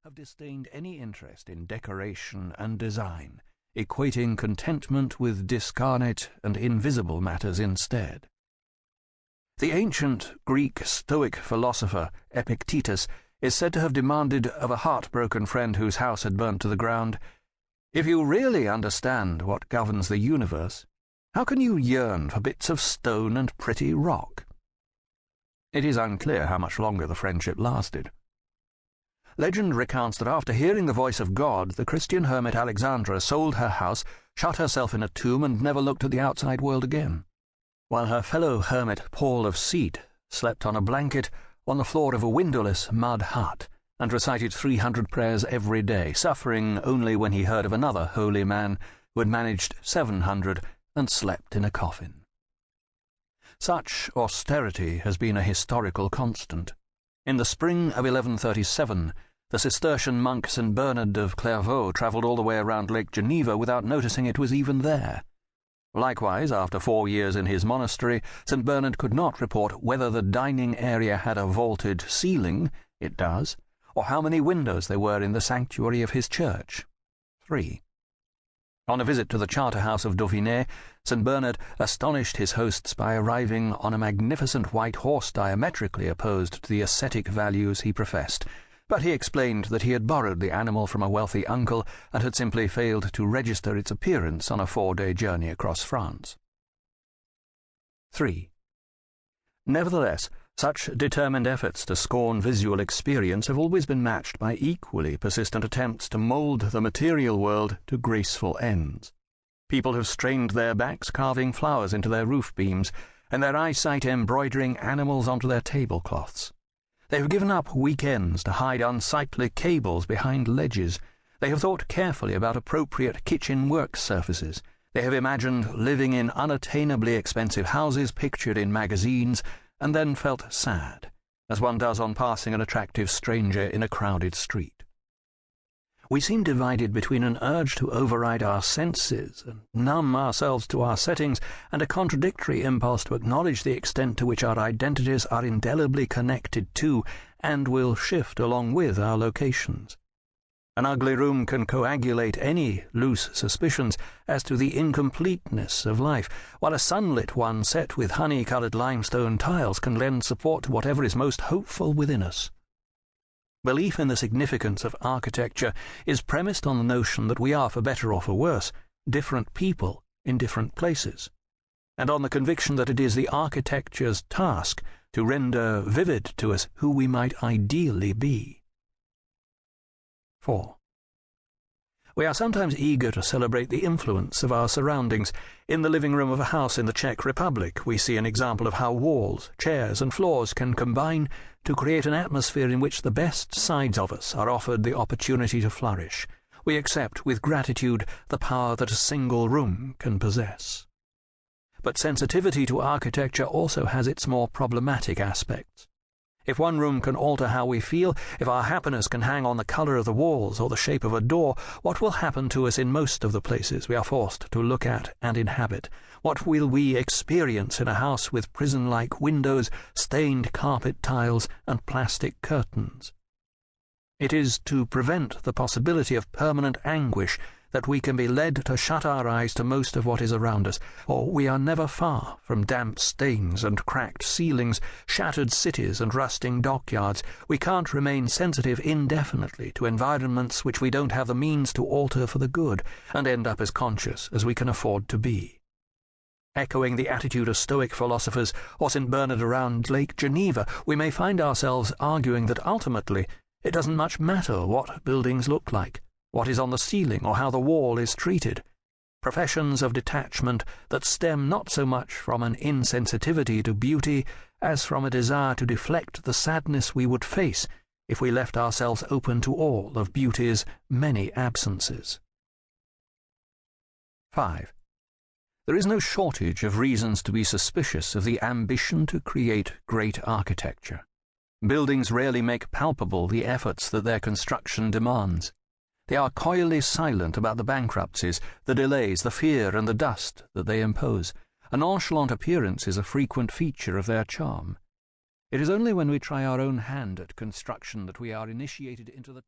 have disdained any interest in decoration and design, equating contentment with discarnate and invisible matters instead. The ancient Greek Stoic philosopher Epictetus is said to have demanded of a heartbroken friend whose house had burnt to the ground, "If you really understand what governs the universe, how can you yearn for bits of stone and pretty rock?" It is unclear how much longer the friendship lasted. Legend recounts that after hearing the voice of God, the Christian hermit Alexandra sold her house, shut herself in a tomb, and never looked at the outside world again, while her fellow hermit Paul of Crete slept on a blanket on the floor of a windowless mud hut and recited 300 prayers every day, suffering only when he heard of another holy man who had managed 700 and slept in a coffin. Such austerity has been a historical constant. In the spring of 1137, the Cistercian monk St. Bernard of Clairvaux travelled all the way around Lake Geneva without noticing it was even there. Likewise, after 4 years in his monastery, St. Bernard could not report whether the dining area had a vaulted ceiling, it does, or how many windows there were in the sanctuary of his church, 3. On a visit to the Charterhouse of Dauphiné, St. Bernard astonished his hosts by arriving on a magnificent white horse diametrically opposed to the ascetic values he professed, but he explained that he had borrowed the animal from a wealthy uncle and had simply failed to register its appearance on a 4-day journey across France. 3. Nevertheless, such determined efforts to scorn visual experience have always been matched by equally persistent attempts to mould the material world to graceful ends. People have strained their backs carving flowers into their roof beams, and their eyesight embroidering animals onto their tablecloths. They have given up weekends to hide unsightly cables behind ledges. They have thought carefully about appropriate kitchen work surfaces. They have imagined living in unattainably expensive houses pictured in magazines, and then felt sad, as one does on passing an attractive stranger in a crowded street. We seem divided between an urge to override our senses and numb ourselves to our settings, and a contradictory impulse to acknowledge the extent to which our identities are indelibly connected to and will shift along with our locations. An ugly room can coagulate any loose suspicions as to the incompleteness of life, while a sunlit one set with honey-coloured limestone tiles can lend support to whatever is most hopeful within us. Belief in the significance of architecture is premised on the notion that we are, for better or for worse, different people in different places, and on the conviction that it is the architecture's task to render vivid to us who we might ideally be. 4. We are sometimes eager to celebrate the influence of our surroundings. In the living room of a house in the Czech Republic, we see an example of how walls, chairs, and floors can combine to create an atmosphere in which the best sides of us are offered the opportunity to flourish. We accept with gratitude the power that a single room can possess. But sensitivity to architecture also has its more problematic aspects. If one room can alter how we feel, if our happiness can hang on the colour of the walls or the shape of a door, what will happen to us in most of the places we are forced to look at and inhabit? What will we experience in a house with prison-like windows, stained carpet tiles, and plastic curtains? It is to prevent the possibility of permanent anguish that we can be led to shut our eyes to most of what is around us, or we are never far from damp stains and cracked ceilings, shattered cities and rusting dockyards. We can't remain sensitive indefinitely to environments which we don't have the means to alter for the good, and end up as conscious as we can afford to be. Echoing the attitude of Stoic philosophers or St. Bernard around Lake Geneva, we may find ourselves arguing that ultimately it doesn't much matter what buildings look like, what is on the ceiling, or how the wall is treated. Professions of detachment that stem not so much from an insensitivity to beauty as from a desire to deflect the sadness we would face if we left ourselves open to all of beauty's many absences. 5. There is no shortage of reasons to be suspicious of the ambition to create great architecture. Buildings rarely make palpable the efforts that their construction demands. They are coyly silent about the bankruptcies, the delays, the fear, and the dust that they impose. A nonchalant appearance is a frequent feature of their charm. It is only when we try our own hand at construction that we are initiated into the